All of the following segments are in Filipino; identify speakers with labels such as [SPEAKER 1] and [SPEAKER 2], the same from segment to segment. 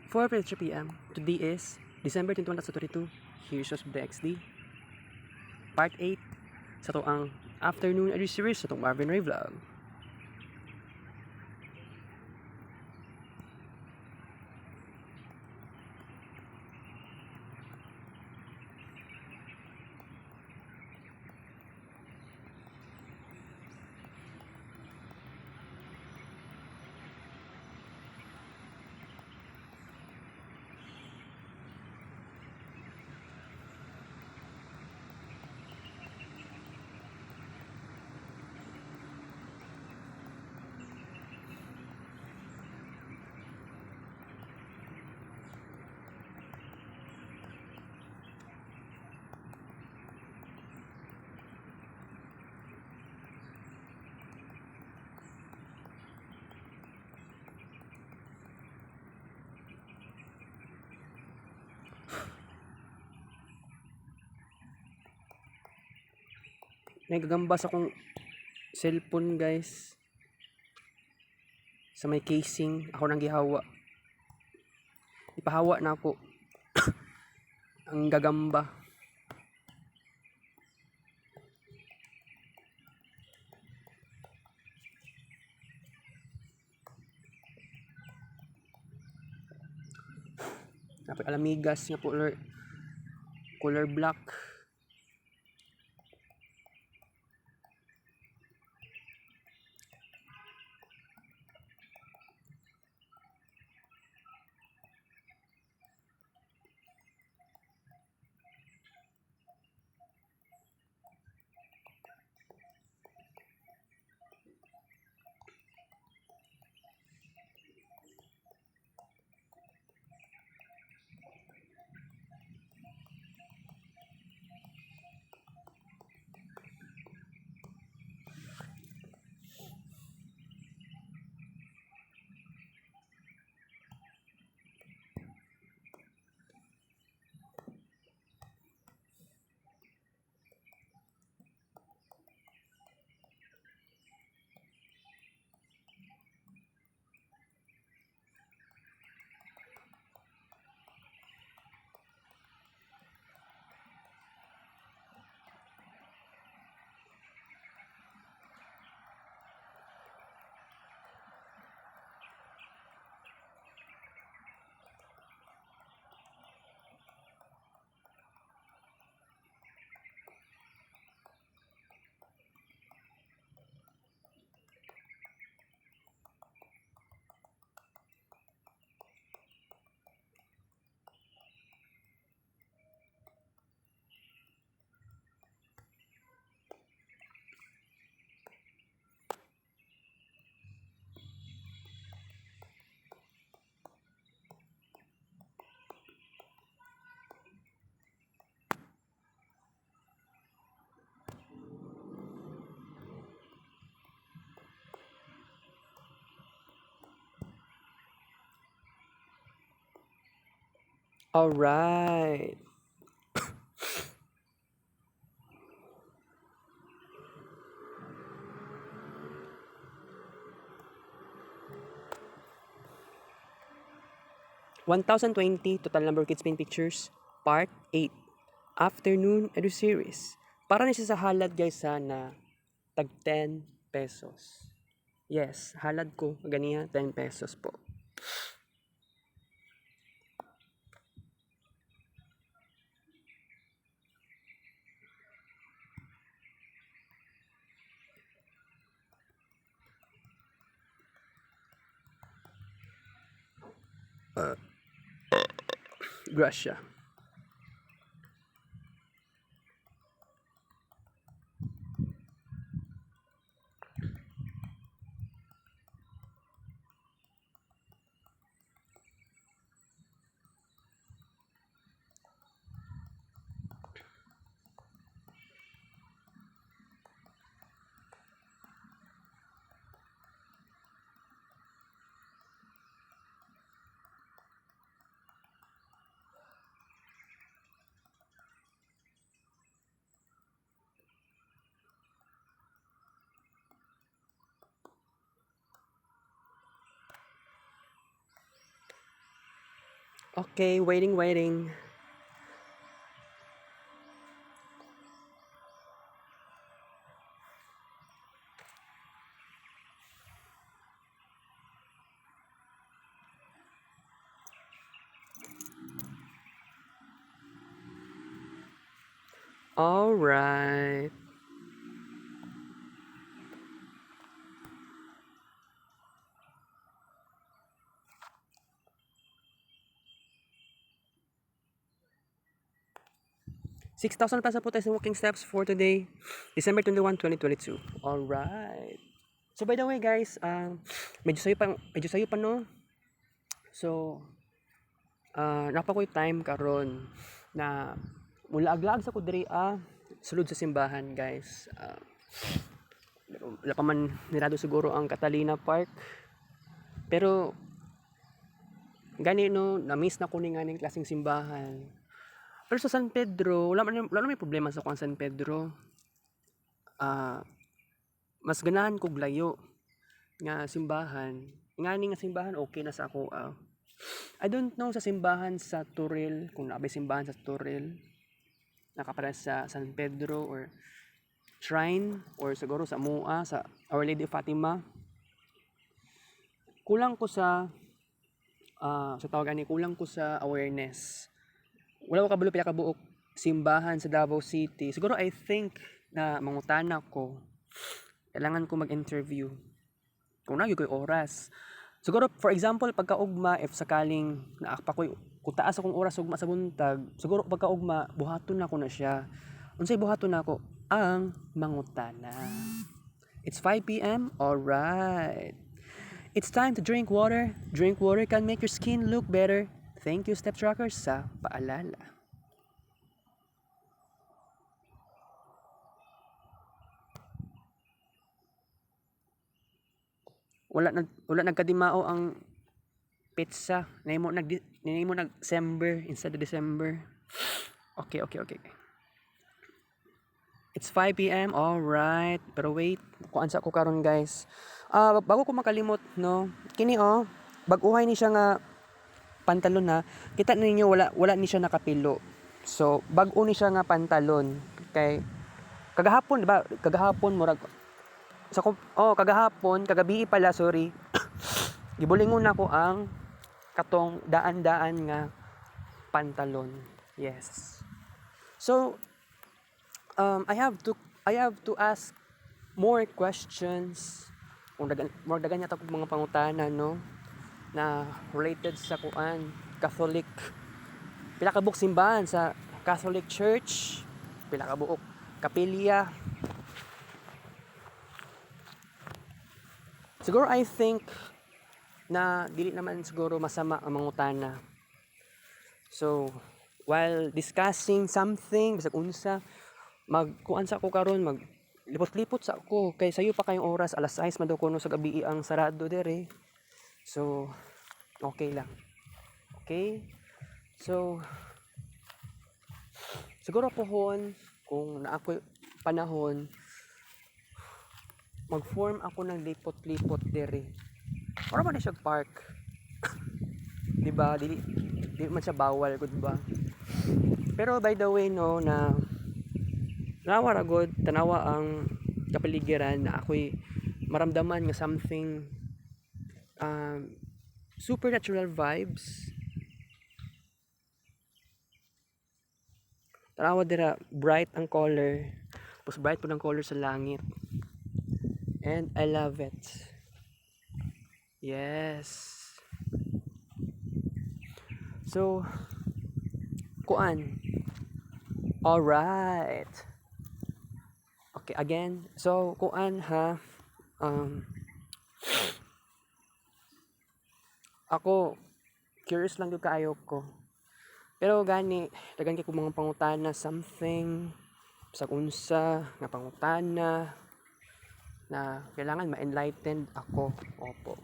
[SPEAKER 1] 4:03 p.m. Today is December 21, 2022. Here's of the XD. Part 8 sa to ang afternoon edit series sa itong Marvin Ray Vlog. Nagagamba sa akong cellphone guys. Sa may casing, ako nang gihawa. Ipahawa na ako. Ang gagamba. Dapat alamigas nga color black. All right. (1020) total number of kids paint pictures, part 8. Afternoon edu series. Para ni siya sa halad guys na tag 10 pesos. Yes, halad ko ganiya 10 pesos po. Gracia. Okay, waiting. Alright. 6,000 plus na po tayo sa walking steps for today, December 21, 2022. Alright. So by the way guys, medyo sayo pa no. So, napakoy time karon na mula aglag sa kudri sulod sa simbahan guys. Wala pa man nirado siguro ang Catalina Park. Pero gani no, na-miss na ko ni nga ning klaseng simbahan. Pero sa San Pedro, wala may problema sa San Pedro. Mas ganahan kog layo nga simbahan. Ngani nga simbahan okay na sa ako. I don't know sa simbahan sa Turil, kung naabay simbahan sa Turil, nakapara sa San Pedro or shrine or siguro sa Mua, sa Our Lady of Fatima. Kulang ko sa kulang ko sa awareness. Wala ko kabalo pila ka buok simbahan sa Davao City. Siguro I think na mangutana ko. Kailangan ko mag-interview. Kung na ko'y oras. Siguro for example pagkaugma if sakaling naakpa ko taas akong oras ugma sa buntag, siguro pagkaugma buhaton na ko na siya. Unsay buhaton na ko? Ang mangutana. It's 5 p.m. Alright. It's time to drink water. Drink water can make your skin look better. Thank you, Step Trackers, sa paalala. Wala nagkadimao ang pizza. Nahimo nag December instead of December. Okay. It's 5 p.m. Alright. Pero wait, kuan sa ko karon guys. Bago ko makalimot no. Kini bag-uhay ni siya nga pantalon na. Kita ninyo wala ni siya nakapilo. So bag-o ni siya nga pantalon. Kay kagahapon, diba? Kagahapon murag kagabi pala, sorry. Gibulingon nako ang katong daan-daan nga pantalon. Yes. So I have to ask more questions. Kung dagan yata kong mga pangutana no na related sa Catholic. Pila ka buok simbahan sa Catholic Church, pila ka buok kapilya. Siguro I think na dili naman siguro masama ang mangutana. So, while discussing something, bisag unsa, magkuan sa ako karon, lipot-lipot sa ako kay sayo pa kayong oras, alas 6 man daw kuno sa gabi ang sarado dere. So, okay lang. Okay? So, siguro pohon, kung naakoy panahon, mag-form ako ng lipot-lipot dere. Para man siya park. Diba? Di man siya bawal, good ba? Pero by the way, no, na tanawa ragod, tanawa ang kapaligiran na ako'y maramdaman nga something supernatural vibes. Tanawa dira, bright ang color. Tapos bright po ng color sa langit. And I love it. Yes. So, kuan. Alright. Okay, again. So, kuan ha. Ako, curious lang yung kaayo ko. Pero gani, dagan kay ko mga pangutana something sa unsa nga pangutana na kailangan ma-enlightened ako. Opo.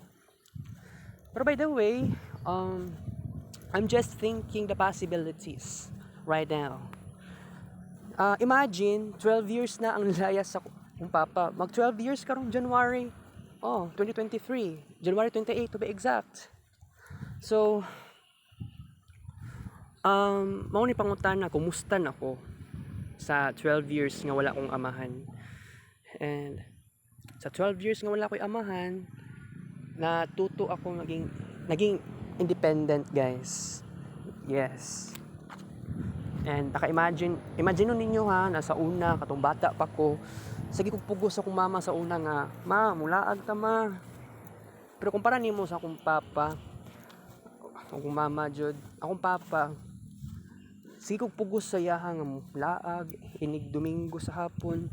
[SPEAKER 1] Pero by the way, I'm just thinking the possibilities right now. Imagine, 12 years na ang layas sa kong papa. Mag 12 years karong January. 2023. January 28 to be exact. So, Mao ni pangutana, kumusta na ko sa 12 years nga wala akong amahan. And sa 12 years nga wala akong amahan, natuto ako naging independent, guys. Yes. And imagine nun ninyo ha, nasa una, katong bata pa ko, sige kong pugos akong mama sa una nga, ma, mulaag ta ma. Pero kumpara nimo sa akong papa, akong mama jud, akong papa, sige kong pugos sa yaha nga mulaag, inig Domingo sa hapon,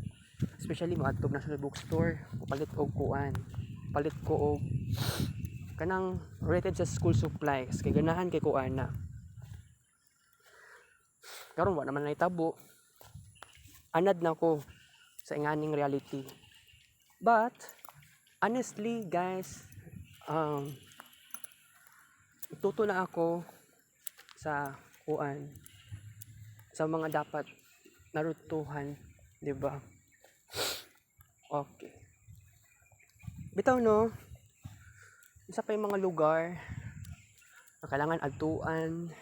[SPEAKER 1] especially maadtog na sa bookstore, palit og kuan, palit ko og kanang rated sa school supplies, kay ganahan kay kuan na. Karon wa naman nahitabo, anad na ko sa inganing reality. But honestly guys, tuto na ako sa kuan, sa mga dapat narutuhan, di ba? Okay. Bitaw no, isa pa yung mga lugar na kailangan adtuan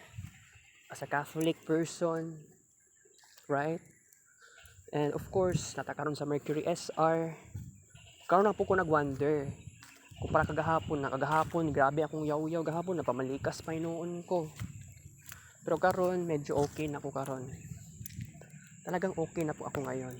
[SPEAKER 1] as a Catholic person, right? And of course, natakaroon sa Mercury SR. Karon na po ko nag-wonder. Kung para kagahapon, grabe akong yaw-yaw gahapon, napamalikas pa noon ko. Pero karon medyo okay na po karon. Talagang okay na po ako ngayon.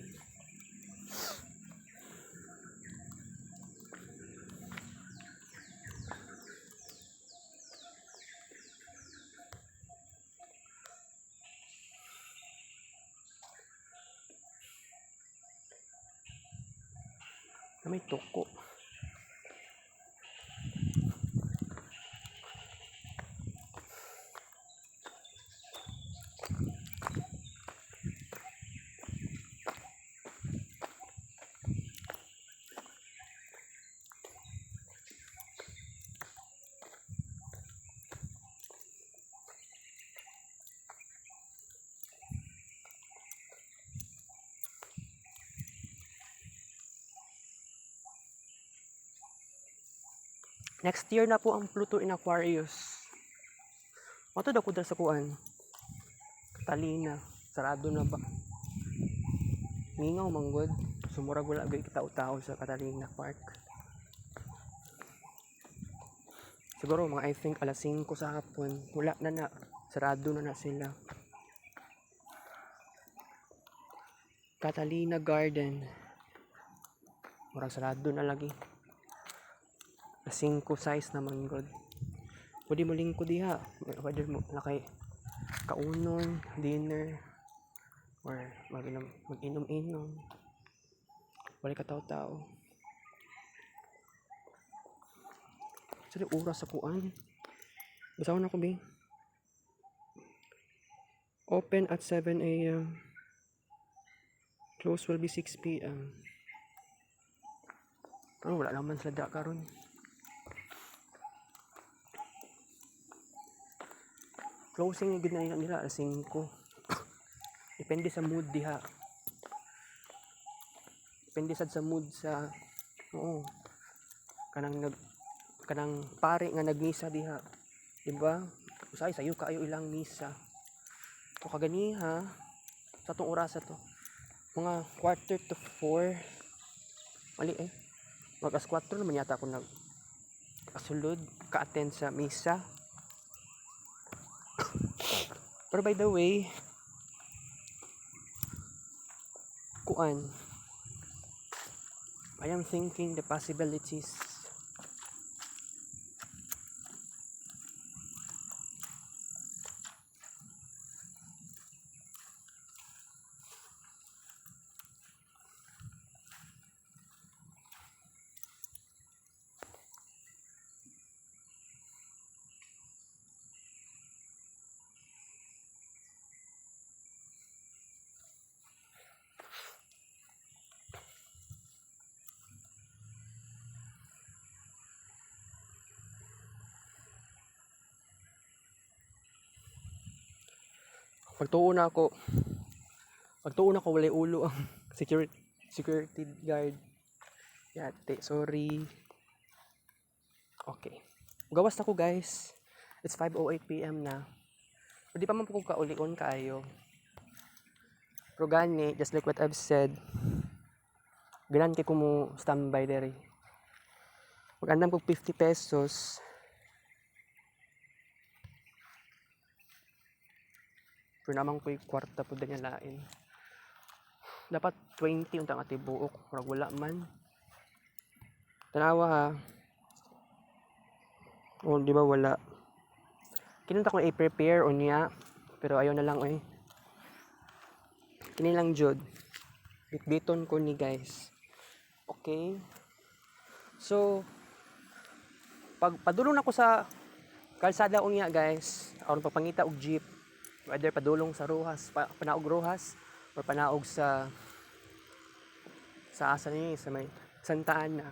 [SPEAKER 1] Na may tuko. Next year na po ang Pluto in Aquarius. Matod ako dahil sa kuan. Catalina. Sarado na ba? Mingaw manggod. Sumurag wala ba kita-tao sa Catalina Park. Siguro mga I think alas 5 sa hapon. Wala na. Sarado na sila. Catalina Garden. Murag sarado na lagi. 5 size na manggod. Pwede mo lingko diha. Pwede mo nakay kaunon, dinner, or mag-inom-inom. Wala ka tao-tao. Sali oras sa kuan. Basahon ako be. Open at 7 a.m. Close will be 6 p.m. Pero wala naman sila da karon. Closing gid na nila alas 5. Depende sa mood diha. Depende sad sa mood sa kanang pare nga nagmisa diha. Diba? Usay sayo kaayo ilang misa. O kaganiha sa tong oras to. Mga 3:45. Mali Magas 4 naman yata ako kasulod ka-attend sa misa. Pero by the way, kuan, I am thinking the possibilities. Pagtuon ako walay ulo ang security guard. Yate, sorry. Okay. Gawas na ko guys. It's 5:08 p.m. na. Di pa man po ko kaulion kaayo. Pero gani, just like what I've said, ganan kay ko mo standby dere. Pag andam ko 50 pesos, pero naman ko kwarta po din lain. Dapat 20 untang atibuok, murag wala man. Tanawa ha. O, di ba wala? Kinunta ko i-prepare o niya, pero ayaw na lang Kini lang jud. Bitbiton ko ni guys. Okay? So, pag padulong na ko sa kalsada unya guys, aron pagpangita og jeep, whether padulong sa Rojas, panaog Rojas, or panaog sa asa ni sa may Santa Ana.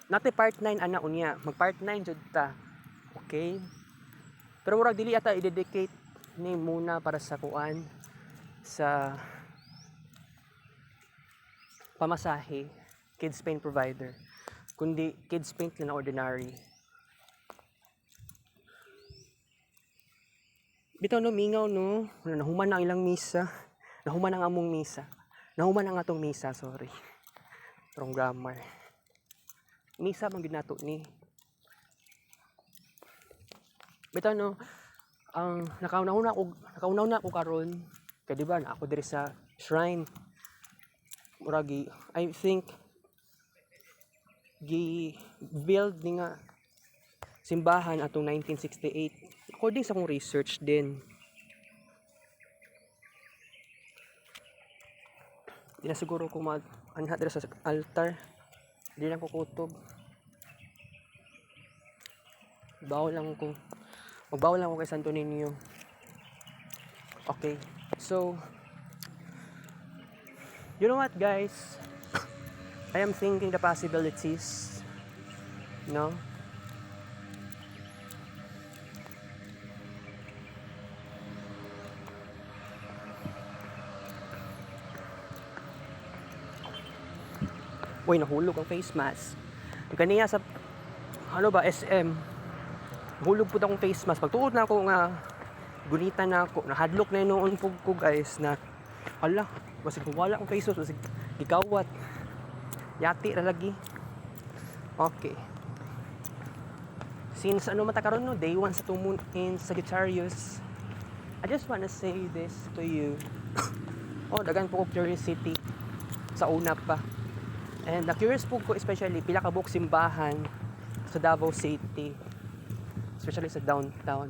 [SPEAKER 1] Nati part 9 ana unya, mag part 9 jud ta. Okay? Pero murag dili ata i-dedicate ni muna para sa kuan sa pamasahe, kids paint provider, kundi kids paint na ordinary. Bitaw no, mingaw no, nahuman na ang ilang misa, nahuman ang among misa, nahuman ang atong misa, sorry. Wrong grammar. Misa man gid nato ni. Bitaw no, ang nakaunaw na ako karon, kay di ba na ako diri sa shrine. Muragi, I think build ni nga simbahan atong 1968 according sa akong research din. Di na siguro ko mag-anhat dira sa altar. Di lang ko kutob. Magbaw lang ko kay Santo Niño. Okay. So, you know what guys? I am thinking the possibilities. No? Uy, nahulog ang face mask. Kaniya sa SM. Hulog po akong face mask. Pagtuod na ako nga gunita na ako. Nahadlok na noon po ko guys na hala, basig wala akong face mask, basig gikawat. Yati ra lagi. Okay. Since mata karon no, day 1 sa tumun in Sagittarius, I just wanna say this to you. Dagan po ko curiosity sa una pa. And na-curious po ko especially pila ka buok simbahan sa Davao City. Especially sa downtown.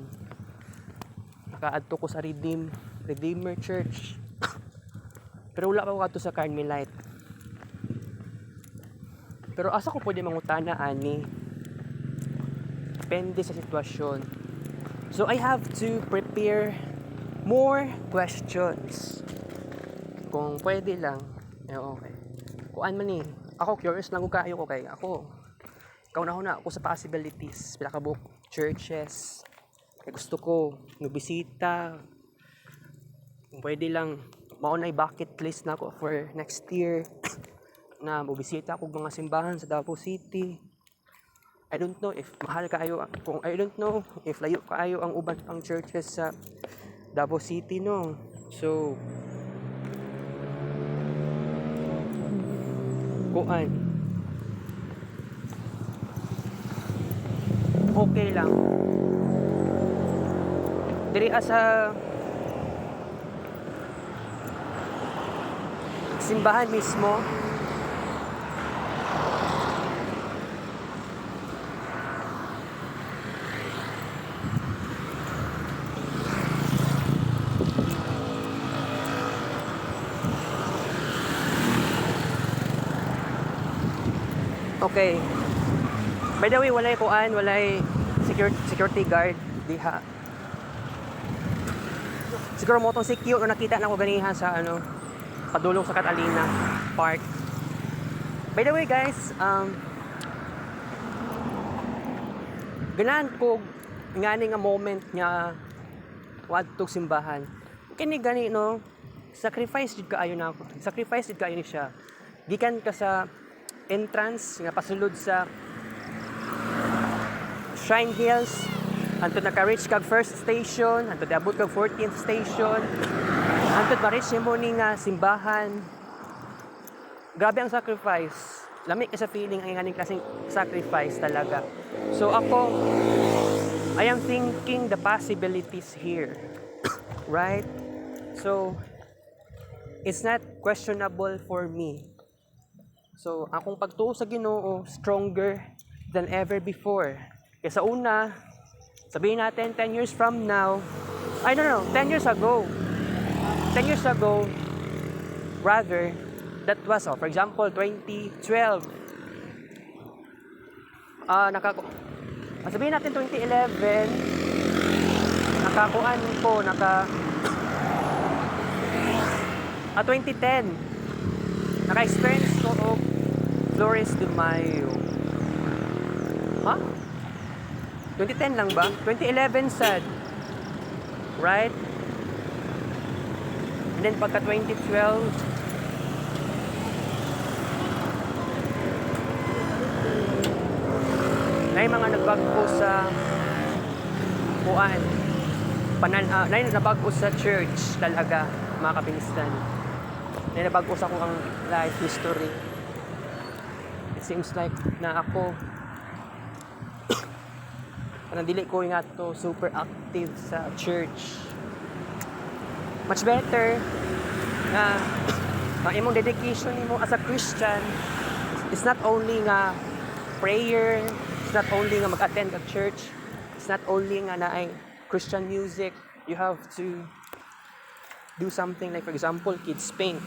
[SPEAKER 1] Nakaadto ko sa Redeemer Church. Pero wala pa ko adto sa Carmelite. Pero asa ko pwede mangutana ani? Depende sa sitwasyon. So I have to prepare more questions. Kung pwede lang. Okay. Kuan man ni. Ako curious lang ko kayo ko kay ako. Kaunahon na ako sa possibilities. Pila ka buok churches. Kaya gusto ko nubisita. Kung pwede lang maunay bucket list na ako for next year. Na mubisita ako mga simbahan sa Davao City. I don't know if mahal kaayo kung I don't know if layo kaayo ang uban pang churches sa Davao City no. So kuan okay lang diri sa simbahan mismo. Okay. By the way, walay security guard diha. Siguro mo tong secure na nakita na ko ganiha sa padulong sa Catalina Park. By the way, guys, ganahan ko ngani nga moment nga wadtog simbahan. Kini gani no, sacrifice jud kaayo na ako. Sacrifice jud kaayo ni siya. Gikan ka sa entrance nga pasulod sa Shrine Hills Anto naka-reach kag first station, anto abot kag 14th station, anto ma-reach mo ni nga simbahan. Grabe ang sacrifice. Lami ka sa feeling ang nganing klaseng sacrifice talaga. So ako, I am thinking the possibilities here. Right? So, it's not questionable for me. So, akong pagtuo sa Ginoo, stronger than ever before. Kaya sa una, sabihin natin 10 years from now, I don't know, 10 years ago, rather, that was, for example, 2012. Sabihin natin 2011, nakakuan ko, 2010, naka-experience ko of Flores de Mayo. Ha? 2010 lang ba? 2011 sad. Right? And then pagka 2012, na mga nagbago sa kuan nabago sa church talaga, mga kapinistan. Na nabago sa akong life history. It seems like na ako parang dili ko nga to super active sa church. Much better na ang imong dedication nimo as a Christian is not only nga prayer, it's not only nga mag-attend at church, it's not only nga naay Christian music. You have to do something like, for example, kids paint.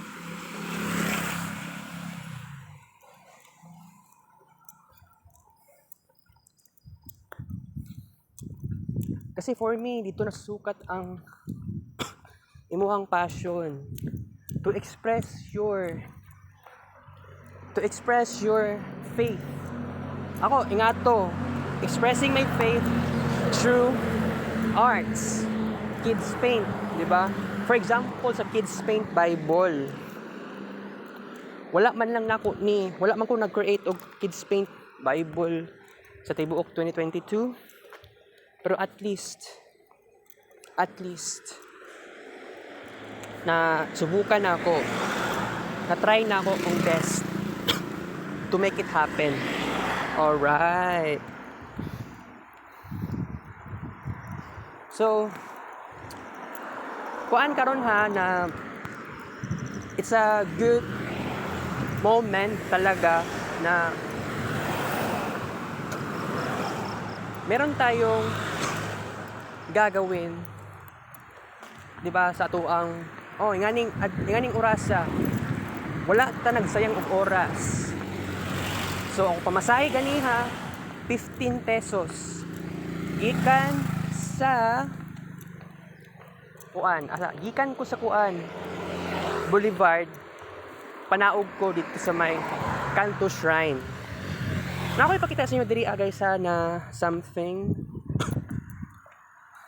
[SPEAKER 1] Kasi for me, dito nasukat ang imuhang passion to express your faith. Ako, ingato, expressing my faith through arts. Kids paint, di ba? For example, sa Kids Paint Bible, wala man ko nag-create og Kids Paint Bible sa tibuok 2022. Pero at least na subukan ako, na try na ako ang best to make it happen. Alright. So, kuan karon ha na it's a good moment talaga na meron tayong gagawin, 'di ba, sa atuang nganing orasa. Wala ta nagsayang og oras. So ang pamasahe ganiha 15 pesos. Gikan ko sa Boulevard, panaog ko dito sa may Canto Shrine. Ako ipakita sa inyo diri guys na something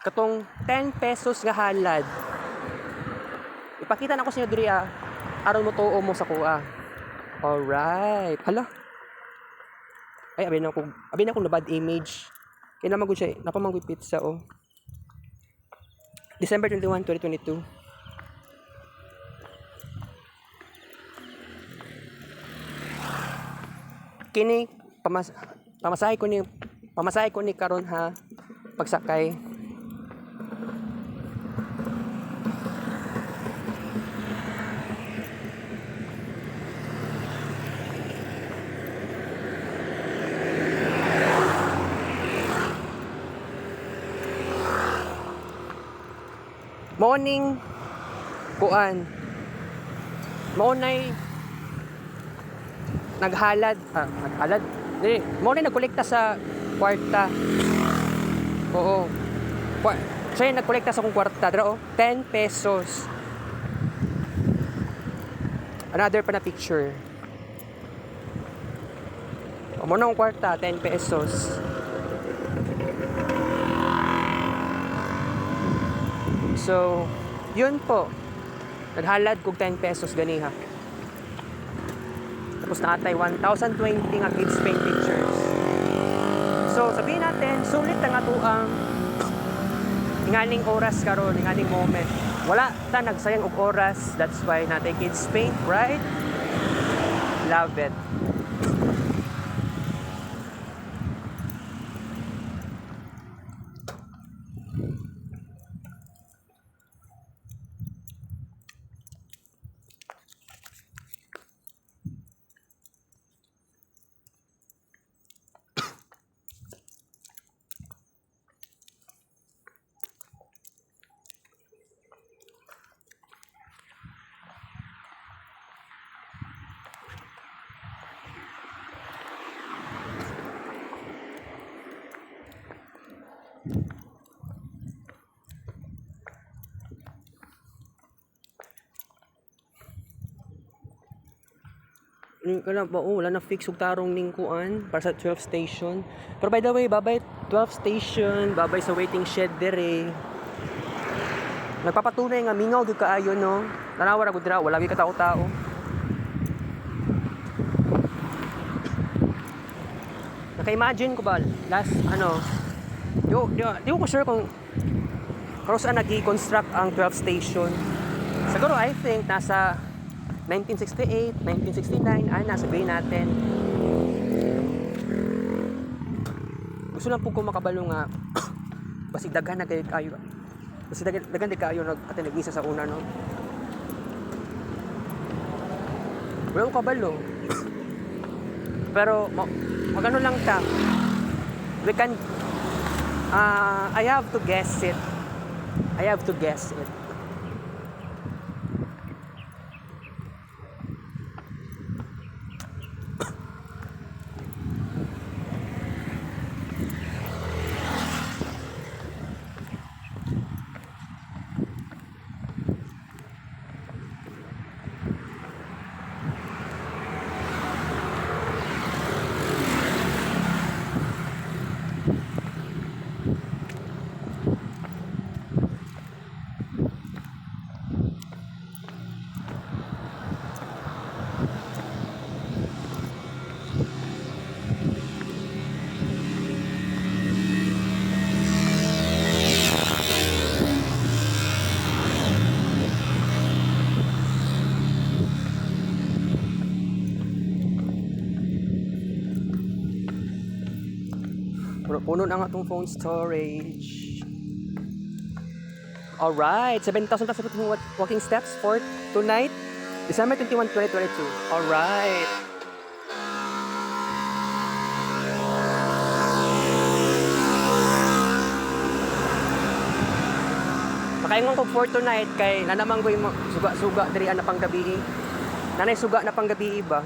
[SPEAKER 1] katong 10 pesos nga halad. Ipakita na ko sa inyo diri aron mo tuo mo sa kuha. Alright. Hala. Ay abi na ko na bad image. Kaya naman ko siya napamanggoy pizza December 21, 2022. Kini pamasahe ko ni karon ha pagsakay. Morning maunay naghalad maunay nagkolekta sa kwarta. Oo, siya nagkolekta sa akong kwarta dra 10 pesos. Another pa na picture. Mo na akong kwarta 10 pesos. So, yun po. Naghalad kog 10 pesos ganiha. Tapos naatay 1,020 nga kids paint pictures. So, sabihin natin, sulit ang atuang inganing oras karon, inganing moment. Wala ta nagsayang og oras. That's why natin kids paint, right? Love it. Kala ba, wala na fix og tarong ning kuan para sa 12 station. Pero by the way, babay 12 station, babay sa waiting shed dire. Nagpapatunay nga mingaw gyud kaayo no. Tanawa ra gud dira, wala gyud katao-tao. Naka-imagine ko ba last di ko sure kung saan nag-construct ang 12 station. Siguro I think nasa 1968, 1969, sabihin natin. Gusto lang po ko makabalo nga basig daghan na kayo. Basig daghan di kayo nag-isa sa una, no? Wala ko kabalo. Pero magano lang ta. We can I have to guess it. Puno na nga itong phone storage. Alright, 7,000 walking steps for tonight, December 21, 2022. Alright. Makaingon ko for tonight kay nanamang ko yung suga-suga diri na panggabi. Nanay suga na panggabi ba?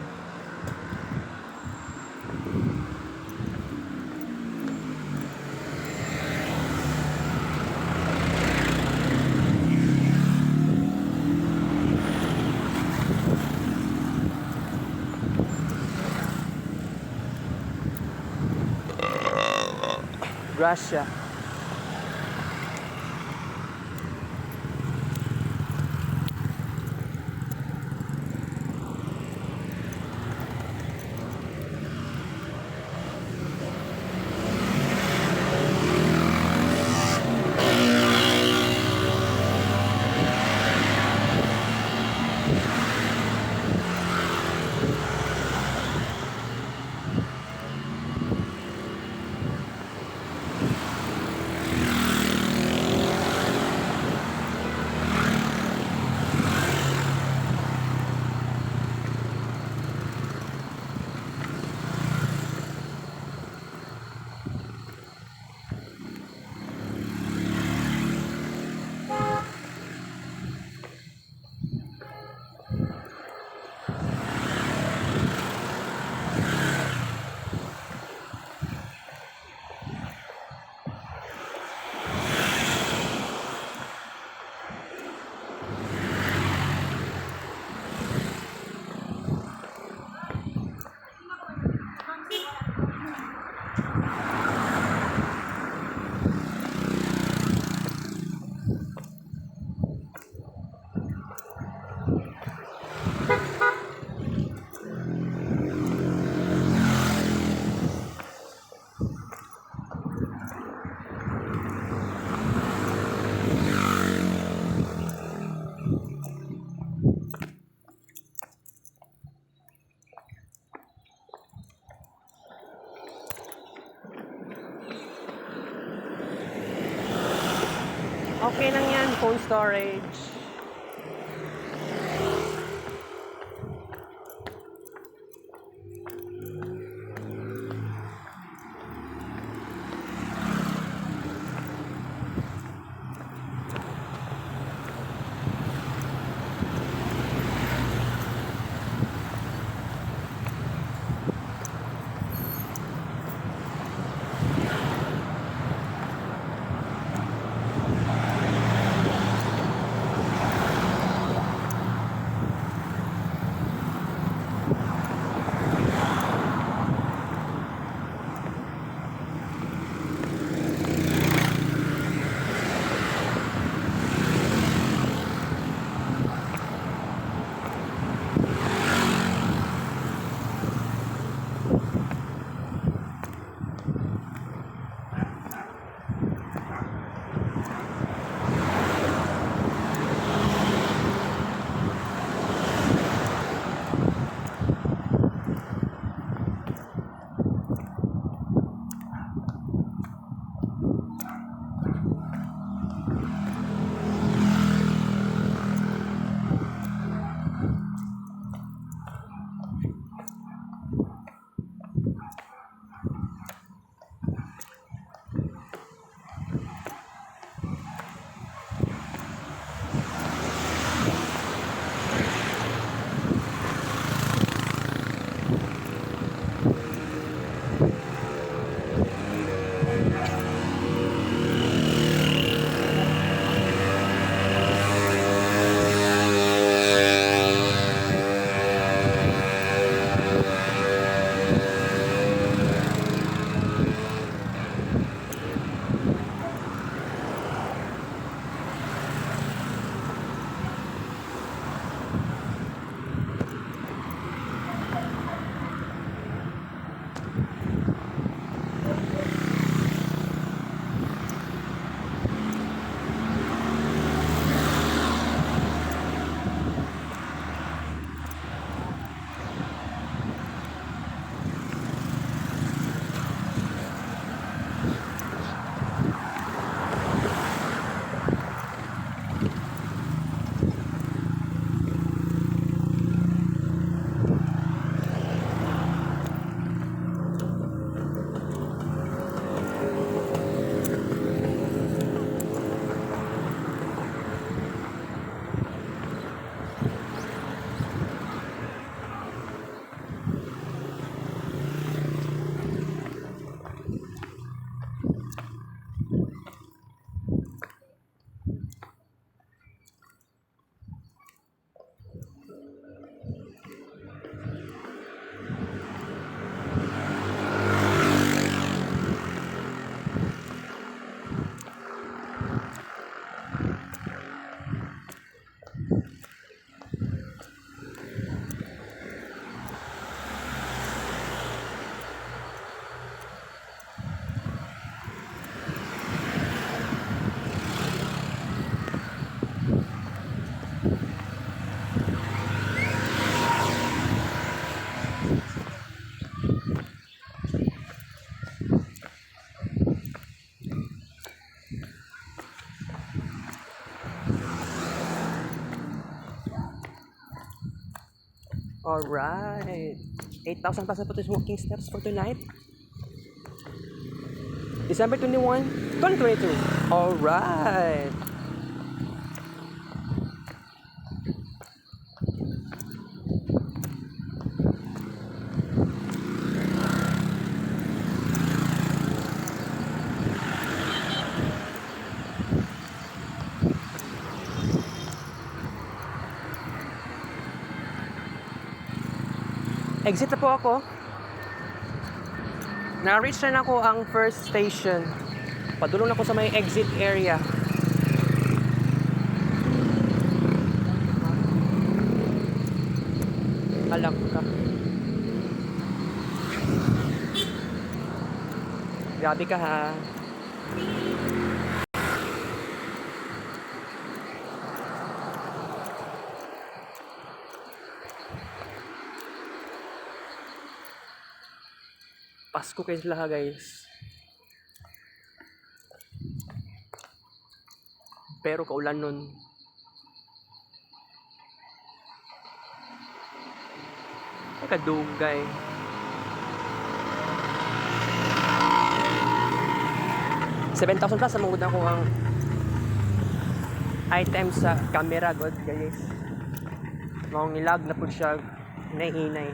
[SPEAKER 1] Russia. Okay lang yan, phone storage. Alright. 8,000 plus na po ito walking steps for tonight. December 21, 2022. Alright. Exit na po ako. Na-reach na ako ang first station. Padulong na ako sa may exit area. Alam ka. Grabe ka ha. Pasko kayo sila guys. pero kaulan nun. Ay kadugay. $7,000 plus ang mga ko ang item sa camera god guys. Mga nilag na po siya nahinay.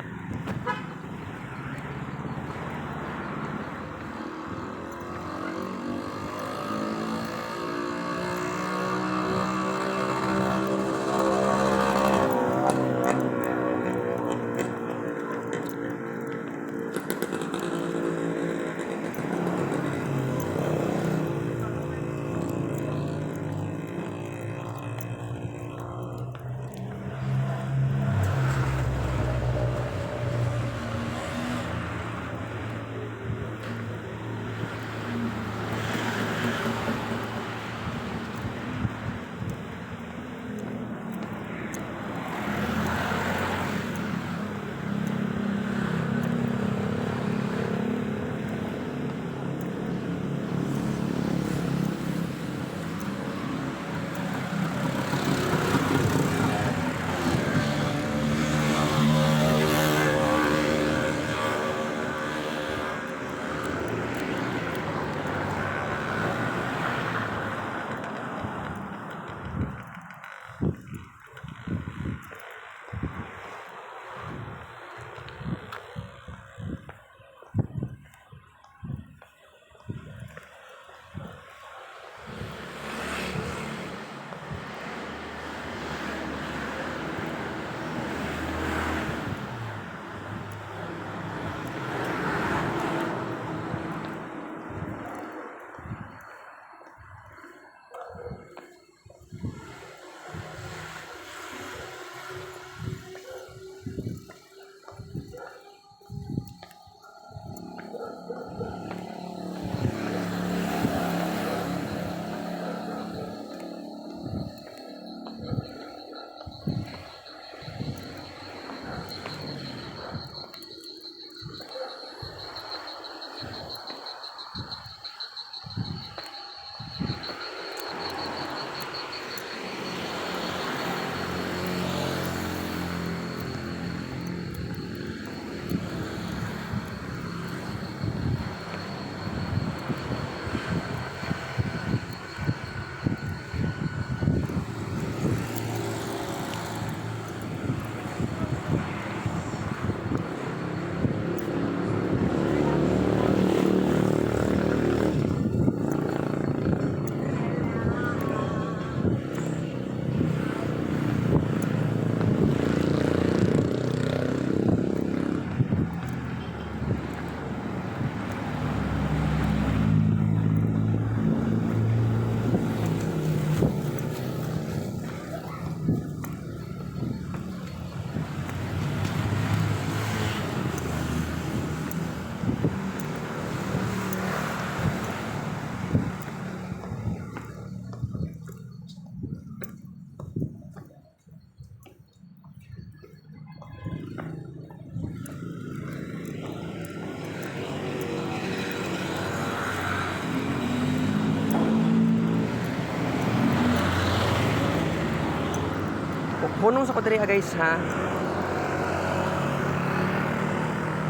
[SPEAKER 1] Punong sa kodriya guys ha.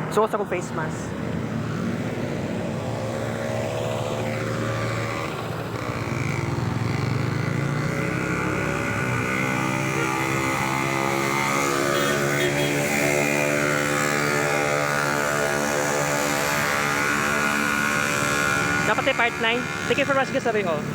[SPEAKER 1] So sa ko face mask. Dapat ay part 9. Thank you for watching guys, sabi ko.